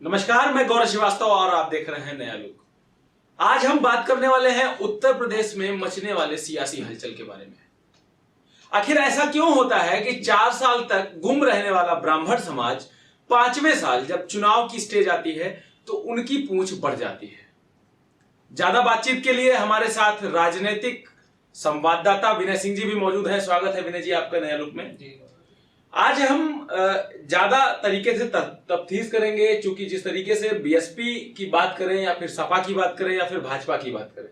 नमस्कार, मैं गौरव श्रीवास्तव और आप देख रहे हैं नया लुक। आज हम बात करने वाले हैं उत्तर प्रदेश में मचने वाले सियासी हलचल के बारे में। आखिर ऐसा क्यों होता है कि 4 साल तक गुम रहने वाला ब्राह्मण समाज 5वें साल जब चुनाव की स्टेज आती है तो उनकी पूंछ बढ़ जाती है। ज्यादा बातचीत के लिए हमारे साथ राजनीतिक संवाददाता विनय सिंह जी भी मौजूद हैं। स्वागत है विनय जी आपका नया लुक में। आज हम ज्यादा तरीके से तफ्तीश करेंगे, क्योंकि जिस तरीके से बीएसपी की बात करें या फिर सपा की बात करें या फिर भाजपा की बात करें,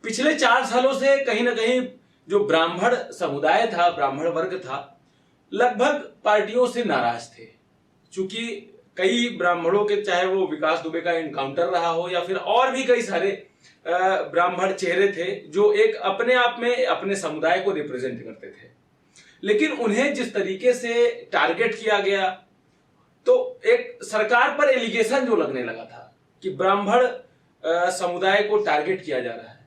पिछले 4 सालों से कहीं ना कहीं जो ब्राह्मण समुदाय था, ब्राह्मण वर्ग था, लगभग पार्टियों से नाराज थे। क्योंकि कई ब्राह्मणों के, चाहे वो विकास दुबे का एनकाउंटर रहा हो या फिर और भी कई सारे ब्राह्मण चेहरे थे जो एक अपने आप में अपने समुदाय को रिप्रेजेंट करते थे, लेकिन उन्हें जिस तरीके से टारगेट किया गया तो एक सरकार पर एलिगेशन जो लगने लगा था कि ब्राह्मण समुदाय को टारगेट किया जा रहा है,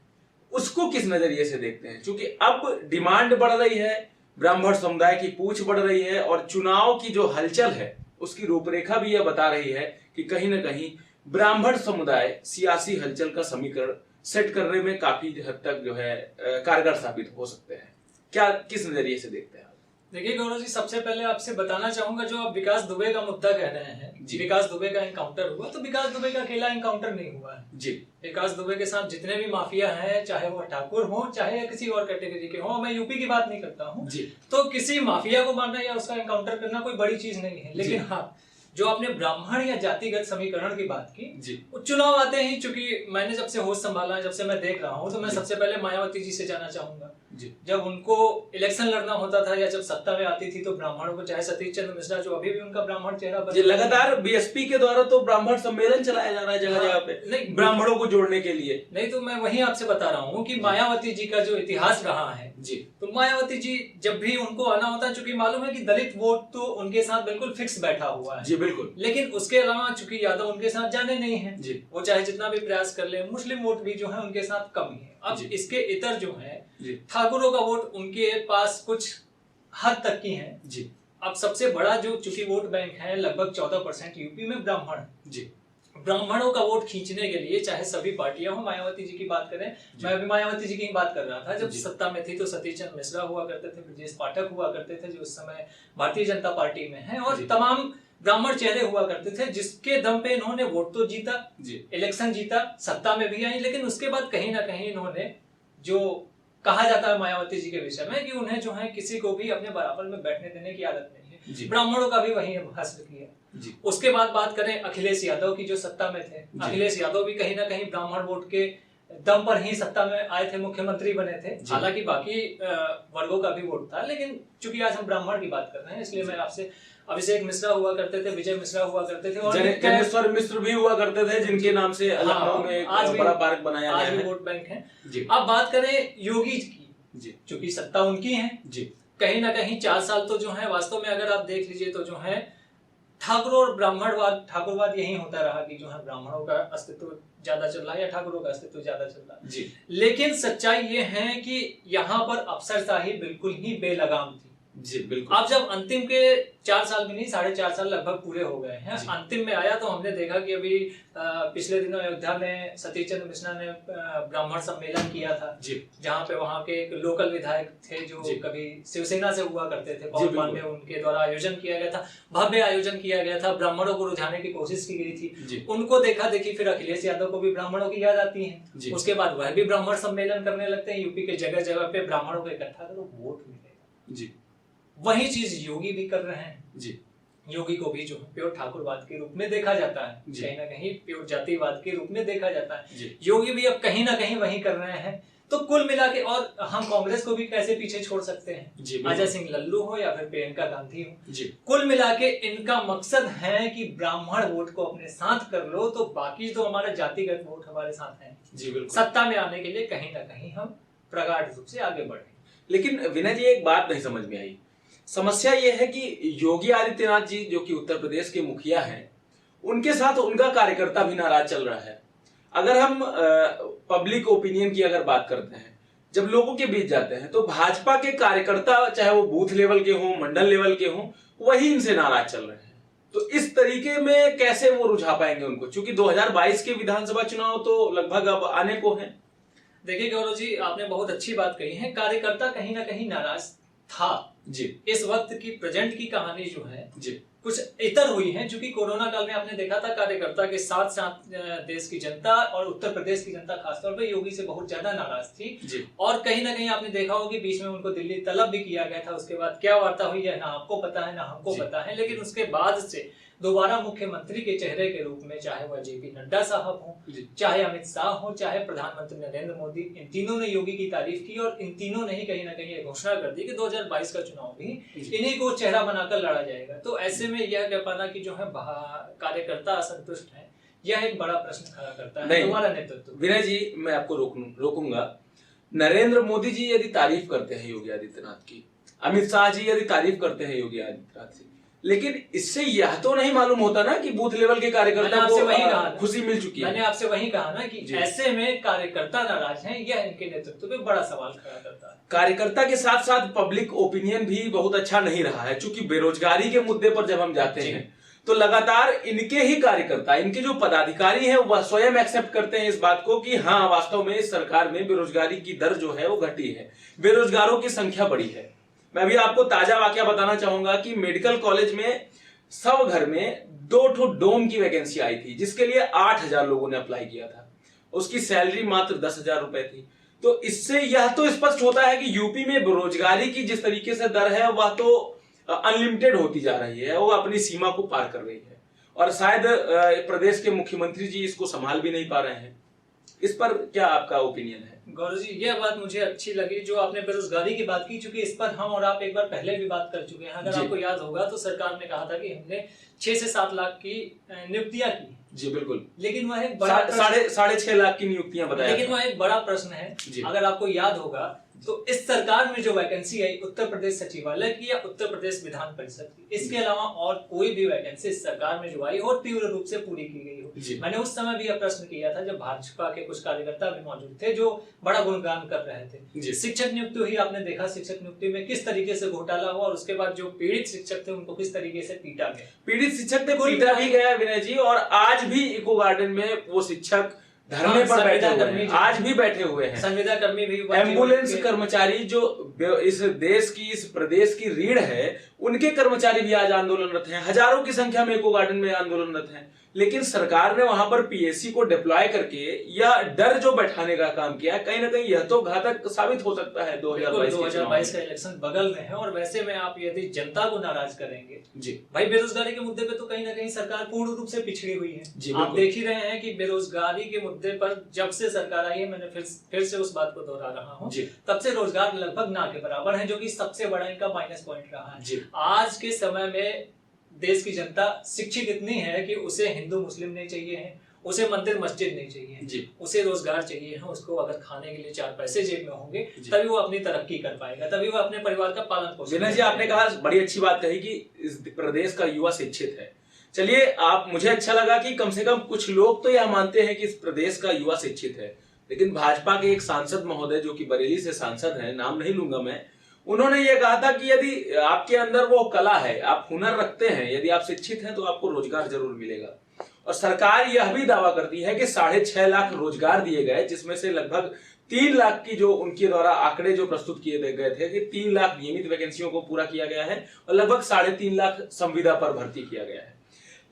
उसको किस नजरिए से देखते हैं? क्योंकि अब डिमांड बढ़ रही है, ब्राह्मण समुदाय की पूछ बढ़ रही है और चुनाव की जो हलचल है उसकी रूपरेखा भी यह बता रही है कि कहीं ना कहीं ब्राह्मण समुदाय सियासी हलचल का समीकरण सेट करने में काफी हद तक जो है कारगर साबित हो सकते हैं। क्या किस नजरिए से देखते हैं आप? देखिए गौरव जी, सबसे पहले आपसे बताना चाहूंगा, जो आप विकास दुबे का मुद्दा कह रहे हैं, विकास दुबे का एनकाउंटर हुआ, तो विकास दुबे का अकेला एनकाउंटर नहीं हुआ है जी। विकास दुबे के साथ जितने भी माफिया हैं, चाहे वो ठाकुर हो चाहे किसी और कैटेगरी के हो, मैं यूपी की बात नहीं करता हूँ, तो किसी माफिया को मारना या उसका एनकाउंटर करना कोई बड़ी चीज नहीं है। लेकिन हाँ, जो आपने ब्राह्मण या जातिगत समीकरण की बात की, चुनाव आते ही, चूंकि मैंने जब से होश संभाला, जब से मैं देख रहा हूँ, तो मैं सबसे पहले मायावती जी से जाना चाहूंगा। जब उनको इलेक्शन लड़ना होता था या जब सत्ता में आती थी तो ब्राह्मणों को, चाहे सतीश चंद्र मिश्रा जो अभी भी उनका ब्राह्मण चेहरा लगातार बीएसपी के द्वारा तो ब्राह्मण सम्मेलन चलाया जा रहा है जगह जगह पे, नहीं ब्राह्मणों को जोड़ने के लिए। नहीं, तो मैं वही आपसे बता रहा हूँ कि मायावती जी का जो इतिहास रहा है जी, तो मायावती जी जब भी उनको आना होता है, चूंकि मालूम है कि दलित वोट तो उनके साथ बिल्कुल फिक्स बैठा हुआ है जी, बिल्कुल, लेकिन उसके अलावा चूंकि यादव उनके साथ जाने नहीं है जी, वो चाहे जितना भी प्रयास कर ले, मुस्लिम वोट भी जो है उनके साथ कम ही है। अब इसके इतर जो है ठाकुरों का वोट उनके पास कुछ हद तक की है जी। अब सबसे बड़ा जो चूंकि वोट बैंक है, लगभग 14% यूपी में ब्राह्मण जी। ब्राह्मणों का वोट खींचने के लिए चाहे सभी पार्टियां हो, मायावती जी की बात करें, मैं अभी मायावती जी की बात कर रहा था, जब सत्ता में थी तो सतीश चंद्र मिश्रा हुआ करते थे, ब्रजेश पाठक हुआ करते थे जो उस समय भारतीय जनता पार्टी में है, और तमाम ब्राह्मण चेहरे हुआ करते थे, जिसके दम पे इन्होंने वोट तो जीता, इलेक्शन जीता, सत्ता में भी आई, लेकिन उसके बाद कहीं ना कहीं इन्होंने, जो कहा जाता है मायावती जी के विषय में कि उन्हें जो है किसी को भी अपने बराबर में बैठने देने की आदत नहीं है, ब्राह्मणों का भी वही हश्र किया। उसके बाद बात करें अखिलेश यादव की, जो सत्ता में थे, अखिलेश यादव भी कहीं ना कहीं ब्राह्मण वोट के दम पर ही सत्ता में आए थे, मुख्यमंत्री बने थे, हालांकि बाकी वर्गों का भी वोट था, लेकिन चूंकि आज हम ब्राह्मण की बात कर रहे हैं इसलिए मैं आपसे, अभिषेक मिश्रा हुआ करते थे, विजय मिश्रा हुआ करते थे, और जनेश्वर मिश्र भी हुआ करते थे, जिनके नाम से लखनऊ में एक बड़ा पार्क बनाया गया है, आज भी वोट बैंक है। अब बात करें योगी की, चूंकि सत्ता उनकी है जी, कहीं ना कहीं 4 साल तो जो है, वास्तव में अगर आप देख लीजिए तो जो है ठाकुर और ब्राह्मणवाद, ठाकुरवाद यही होता रहा कि जो है ब्राह्मणों का अस्तित्व ज्यादा चल रहा है या ठाकुरों का अस्तित्व ज्यादा चल रहा है जी। लेकिन सच्चाई ये है कि यहाँ पर अफसरशाही बिल्कुल ही बेलगाम थी जी, बिल्कुल। अब जब अंतिम के 4 साल भी नहीं, 4.5 साल लगभग पूरे हो गए हैं, अंतिम में आया तो हमने देखा कि अभी पिछले दिनों अयोध्या में सतीश चंद्र मिश्रा ने ब्राह्मण सम्मेलन किया था जी, जहाँ पे वहाँ के एक लोकल विधायक थे जो कभी शिवसेना से हुआ करते थे, पवन पांडे, उनके द्वारा आयोजन किया गया था, भव्य आयोजन किया गया था, ब्राह्मणों को रुझाने की कोशिश की गई थी, उनको देखा देखी फिर अखिलेश यादव को भी ब्राह्मणों की याद आती है, उसके बाद वह भी ब्राह्मण सम्मेलन करने लगते हैं, यूपी के जगह जगह पे ब्राह्मणों को इकट्ठा करो, वोट मिलेगा जी। वही चीज योगी भी कर रहे हैं जी। योगी को भी जो प्योर ठाकुरवाद के रूप में देखा जाता है, कहीं ना कहीं प्योर जातिवाद के रूप में देखा जाता है, योगी भी अब कहीं ना कहीं वही कर रहे हैं। तो कुल मिला के, और हम कांग्रेस को भी कैसे पीछे छोड़ सकते हैं, अजय सिंह लल्लू हो या फिर प्रियंका गांधी हो जी, कुल मिला के इनका मकसद है कि ब्राह्मण वोट को अपने साथ कर लो, तो बाकी तो हमारा जातिगत वोट हमारे साथ है जी, बिल्कुल, सत्ता में आने के लिए कहीं ना कहीं हम प्रगाढ़ रूप से आगे बढ़े। लेकिन विनय जी, एक बात नहीं समझ में आई, समस्या यह है कि योगी आदित्यनाथ जी जो कि उत्तर प्रदेश के मुखिया हैं, उनके साथ उनका कार्यकर्ता भी नाराज चल रहा है। अगर हम पब्लिक ओपिनियन की अगर बात करते हैं, जब लोगों के बीच जाते हैं तो भाजपा के कार्यकर्ता, चाहे वो बूथ लेवल के हों, मंडल लेवल के हों, वही इनसे नाराज चल रहे हैं। तो इस तरीके में कैसे वो रुझा पाएंगे उनको, क्योंकि 2022 के विधानसभा चुनाव तो लगभग अब आने को हैं। देखिए गौरव जी, आपने बहुत अच्छी बात कही है। कार्यकर्ता कहीं ना कहीं नाराज था जी। इस वक्त की प्रेजेंट की कहानी जो है जी कुछ इतर हुई है, जो कि कोरोना काल में आपने देखा था कार्यकर्ता के साथ साथ देश की जनता और उत्तर प्रदेश की जनता खासतौर पर योगी से बहुत ज्यादा नाराज थी जी। और कहीं ना कहीं आपने देखा होगा कि बीच में उनको दिल्ली तलब भी किया गया था। उसके बाद क्या वार्ता हुई है ना आपको पता है ना हमको पता है, लेकिन उसके बाद से दोबारा मुख्यमंत्री के चेहरे के रूप में चाहे वह जेपी नड्डा साहब हो, चाहे अमित शाह हो, चाहे प्रधानमंत्री नरेंद्र मोदी, इन तीनों ने योगी की तारीफ की और इन तीनों ने ही कहीं ना कहीं घोषणा कर दी कि 2022 का चुनाव भी इन्हीं को चेहरा बनाकर लड़ा जाएगा। तो ऐसे में यह कह पाना कि जो है कार्यकर्ता असंतुष्ट है, यह एक बड़ा प्रश्न खड़ा करता है हमारा नेतृत्व। विनय जी, मैं आपको रोकूंगा। नरेंद्र मोदी जी यदि तारीफ करते हैं योगी आदित्यनाथ की, अमित शाह जी यदि तारीफ करते हैं योगी आदित्यनाथ की, लेकिन इससे यह तो नहीं मालूम होता ना कि बूथ लेवल के कार्यकर्ता को खुशी मिल चुकी है। मैंने आपसे वही कहा ना कि ऐसे में कार्यकर्ता नाराज हैं, यह इनके नेतृत्व पे बड़ा सवाल खड़ा करता है। कार्यकर्ता के साथ साथ पब्लिक ओपिनियन भी बहुत अच्छा नहीं रहा है, क्योंकि बेरोजगारी के मुद्दे पर जब हम जाते हैं तो लगातार इनके ही कार्यकर्ता, इनके जो पदाधिकारी हैं वह स्वयं एक्सेप्ट करते हैं इस बात को कि हाँ वास्तव में इस सरकार में बेरोजगारी की दर जो है वो घटी है, बेरोजगारों की संख्या बढ़ी है। मैं अभी आपको ताजा वाकया बताना चाहूंगा कि मेडिकल कॉलेज में सब घर में 2 डोम की वैकेंसी आई थी, जिसके लिए 8,000 लोगों ने अप्लाई किया था। उसकी सैलरी मात्र 10,000 रुपए थी। तो इससे यह तो स्पष्ट होता है कि यूपी में बेरोजगारी की जिस तरीके से दर है वह तो अनलिमिटेड होती जा रही है, वो अपनी सीमा को पार कर रही है और शायद प्रदेश के मुख्यमंत्री जी इसको संभाल भी नहीं पा रहे हैं। इस पर क्या आपका ओपिनियन है? गौरव जी, यह बात मुझे अच्छी लगी जो आपने बेरोजगारी की बात की, क्योंकि इस पर हम और आप एक बार पहले भी बात कर चुके हैं। अगर आपको याद होगा तो सरकार ने कहा था कि हमने 6 से 7 लाख की नियुक्तियां की। जी बिल्कुल। लेकिन वह एक बड़ा साढ़े 6 लाख की नियुक्तियां बताया, लेकिन वह एक बड़ा प्रश्न है। अगर आपको याद होगा तो इस सरकार में जो वैकेंसी आई उत्तर प्रदेश सचिवालय की या उत्तर प्रदेश विधान परिषद की, इसके अलावा और कोई भी वैकेंसी इस सरकार में जो आई और तीव्र रूप से पूरी की गई हो। मैंने उस समय भी यह प्रश्न किया था जब भाजपा के कुछ कार्यकर्ता भी मौजूद थे जो बड़ा गुणगान कर रहे थे। शिक्षक नियुक्ति हुई, आपने देखा शिक्षक नियुक्ति में किस तरीके से घोटाला हुआ और उसके बाद जो पीड़ित शिक्षक थे उनको किस तरीके से पीटा गया। पीड़ित शिक्षक थे, पीटा भी गया विनय जी, और आज भी इको गार्डन में वो शिक्षक धरने पर बैठे हुए हैं, आज भी बैठे हुए हैं। संविदा कर्मी भी, एम्बुलेंस कर्मचारी जो इस देश की, इस प्रदेश की रीढ़ है, उनके कर्मचारी भी आज आंदोलनरत हैं। हजारों की संख्या में इको गार्डन में आंदोलनरत हैं। लेकिन सरकार ने वहां पर पीएससी को डिप्लॉय करके या डर जो बैठाने का काम किया, कहीं ना कहीं यह तो घातक साबित हो सकता है। 2022 का इलेक्शन बगल में है और वैसे में आप यदि जनता को नाराज करेंगे जी भाई, बेरोजगारी के मुद्दे पे तो कहीं ना कहीं सरकार पूर्ण रूप से पिछड़ी हुई है। आप देख ही रहे हैं कि बेरोजगारी के मुद्दे पर जब से सरकार आई है, मैंने फिर से उस बात को दोहरा रहा हूँ, तब से रोजगार लगभग ना के बराबर है, जो कि सबसे बड़ा इनका माइनस पॉइंट रहा है। आज के समय में देश की जनता शिक्षित इतनी है कि उसे हिंदू मुस्लिम नहीं चाहिए है, उसे मंदिर मस्जिद नहीं चाहिए, उसे रोजगार चाहिए है। उसको अगर खाने के लिए 4 पैसे जेब में होंगे तभी वो अपनी तरक्की कर पाएगा, तभी वो अपने परिवार का पालन पोषण। विनय जी, आपने कहा, बड़ी अच्छी बात कही कि इस प्रदेश का युवा शिक्षित है। चलिए, आप, मुझे अच्छा लगा कि कम से कम कुछ लोग तो यह मानते हैं कि इस प्रदेश का युवा शिक्षित है। लेकिन भाजपा के एक सांसद महोदय जो कि बरेली से सांसद हैं, नाम नहीं लूंगा मैं, उन्होंने ये कहा था कि यदि आपके अंदर वो कला है, आप हुनर रखते हैं, यदि आप शिक्षित हैं तो आपको रोजगार जरूर मिलेगा। और सरकार यह भी दावा करती है कि 6.5 लाख रोजगार दिए गए, जिसमें से लगभग 3 लाख की जो उनके द्वारा आंकड़े जो प्रस्तुत किए गए थे कि 3 लाख नियमित वैकेंसियों को पूरा किया गया है और लगभग 3.5 लाख संविदा पर भर्ती किया गया है।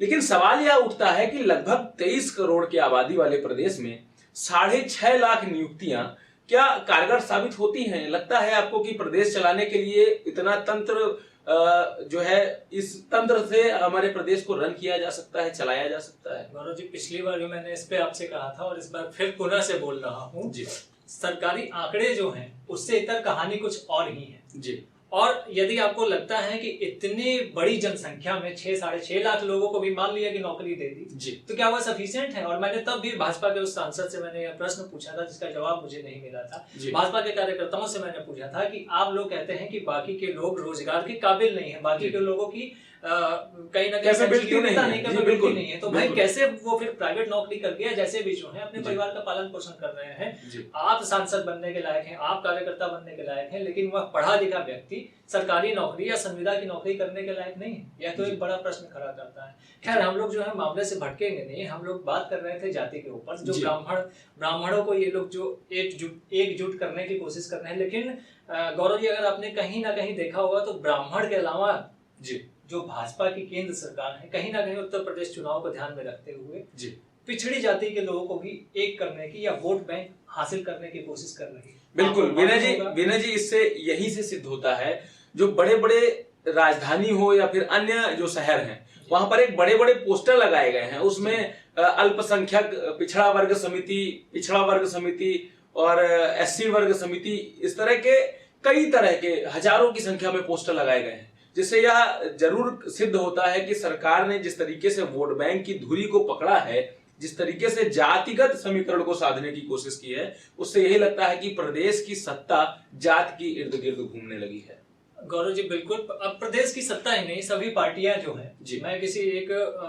लेकिन सवाल यह उठता है कि लगभग 23 करोड़ की आबादी वाले प्रदेश में 6.5 लाख नियुक्तियां क्या कारगर साबित होती हैं? लगता है आपको कि प्रदेश चलाने के लिए इतना तंत्र जो है, इस तंत्र से हमारे प्रदेश को रन किया जा सकता है, चलाया जा सकता है? गौरव जी, पिछली बार भी मैंने इस पे आपसे कहा था और इस बार फिर पुनः से बोल रहा हूँ जी, सरकारी आंकड़े जो हैं उससे इतर कहानी कुछ और ही है जी। और यदि आपको लगता है कि इतनी बड़ी जनसंख्या में 6-6.5 लाख लोगों को भी मान लिया कि नौकरी दे दी जी, तो क्या वह सफिशिएंट है? और मैंने तब भी भाजपा के उस सांसद से मैंने यह प्रश्न पूछा था जिसका जवाब मुझे नहीं मिला था। भाजपा के कार्यकर्ताओं से मैंने पूछा था कि आप लोग कहते हैं कि बाकी के लोग रोजगार के काबिल नहीं है, बाकी के लोगों की कहीं ना कहीं Capability नहीं है। नहीं, जी, capability बिल्कुल, नहीं है, तो भाई बिल्कुल। कैसे वो फिर प्राइवेट नौकरी करके जैसे भी जो है अपने जी। परिवार का पालन पोषण कर रहे हैं। जी। आप सांसद बनने के लायक हैं, आप कार्यकर्ता बनने के लायक हैं, लेकिन वह पढ़ा लिखा व्यक्ति सरकारी नौकरी या संविदा की नौकरी करने के लायक नहीं है। यह तो जी। एक बड़ा प्रश्न खड़ा करता है। खैर, हम लोग जो है मामले से भटकेंगे नहीं, हम लोग बात कर रहे थे जाति के ऊपर, जो जी। ब्राह्मणों को ये लोग जो एकजुट करने की कोशिश कर रहे हैं। लेकिन गौरव जी, अगर आपने कहीं ना कहीं देखा होगा तो ब्राह्मण के अलावा जी जो भाजपा की केंद्र सरकार है, कहीं ना कहीं उत्तर प्रदेश चुनाव को ध्यान में रखते हुए जी पिछड़ी जाति के लोगों को भी एक करने की या वोट बैंक हासिल करने की कोशिश कर रही है। बिल्कुल आपको विनय जी, इससे यही से सिद्ध होता है, जो बड़े बड़े राजधानी हो या फिर अन्य जो शहर हैं, वहां पर एक बड़े बड़े पोस्टर लगाए गए हैं, उसमें अल्पसंख्यक पिछड़ा वर्ग समिति और एससी वर्ग समिति, इस तरह के कई तरह के हजारों की संख्या में पोस्टर लगाए गए हैं, जिससे यह जरूर सिद्ध होता है कि सरकार ने जिस तरीके से वोट बैंक की धुरी को पकड़ा है, जिस तरीके से जातिगत समीकरण को साधने की कोशिश की है, उससे यही लगता है कि प्रदेश की सत्ता जात की इर्द गिर्द घूमने लगी है। गौरव जी, बिल्कुल। अब प्रदेश की सत्ता ही नहीं, सभी पार्टियां जो हैं, मैं किसी एक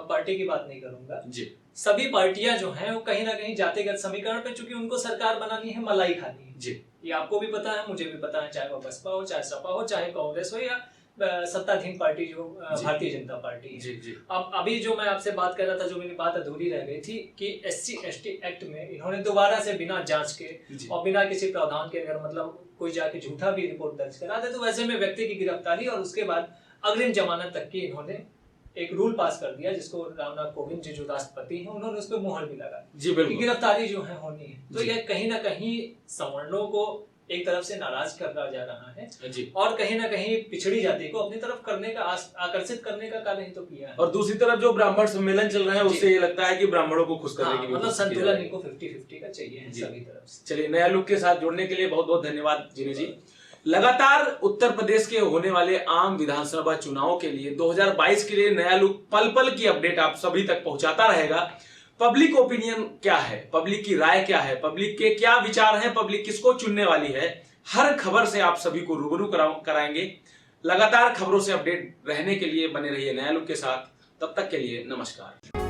पार्टी की बात नहीं करूंगा जी, सभी पार्टियां जो हैं वो कहीं ना कहीं जातिगत समीकरण पे, चूंकि उनको सरकार बनानी है, मलाई खानी है जी, ये आपको भी पता है, मुझे भी पता है, चाहे वो बसपा हो, चाहे सपा हो, चाहे कांग्रेस हो, या सत्ताधीन पार्टी जो भारतीय जनता पार्टी है। जी। अब अभी जो मैं आपसे बात कर रहा था, जो मेरी बात अधूरी रह गई थी कि SC/ST एक्ट में इन्होंने दोबारा से बिना जांच के और बिना किसी प्रावधान के, अगर मतलब कोई जाके झूठा भी रिपोर्ट दर्ज करा दे, तो वैसे में व्यक्ति की गिरफ्तारी और उसके बाद अग्रिम जमानत तक की इन्होंने एक रूल पास कर दिया, जिसको रामनाथ कोविंद जी जो राष्ट्रपति हैं, उन्होंने उस पर मुहर भी लगा जी, बिल्कुल, गिरफ्तारी जो है होनी है। तो यह कहीं ना कहीं सवर्णों को एक तरफ से नाराज कर जा रहा है जी, और कहीं ना कहीं पिछड़ी जाति को अपनी तरफ करने का, आकर्षित करने का कार्य ही तो किया है। और दूसरी तरफ जो ब्राह्मण सम्मेलन चल रहा है, उससे ये लगता है कि ब्राह्मणों को खुश करने की मतलब संतुलन इनको 50-50 का चाहिए सभी तरफ से। चलिए, नया लुक के साथ जुड़ने के लिए बहुत बहुत धन्यवाद विनय जी। लगातार उत्तर प्रदेश के होने वाले आम विधानसभा चुनाव के लिए 2022 के लिए नया लुक पल पल की अपडेट आप सभी तक पहुंचाता रहेगा। पब्लिक ओपिनियन क्या है, पब्लिक की राय क्या है, पब्लिक के क्या विचार हैं, पब्लिक किसको चुनने वाली है, हर खबर से आप सभी को रूबरू कराएंगे। लगातार खबरों से अपडेट रहने के लिए बने रहिए नया लुक के साथ। तब तक के लिए नमस्कार।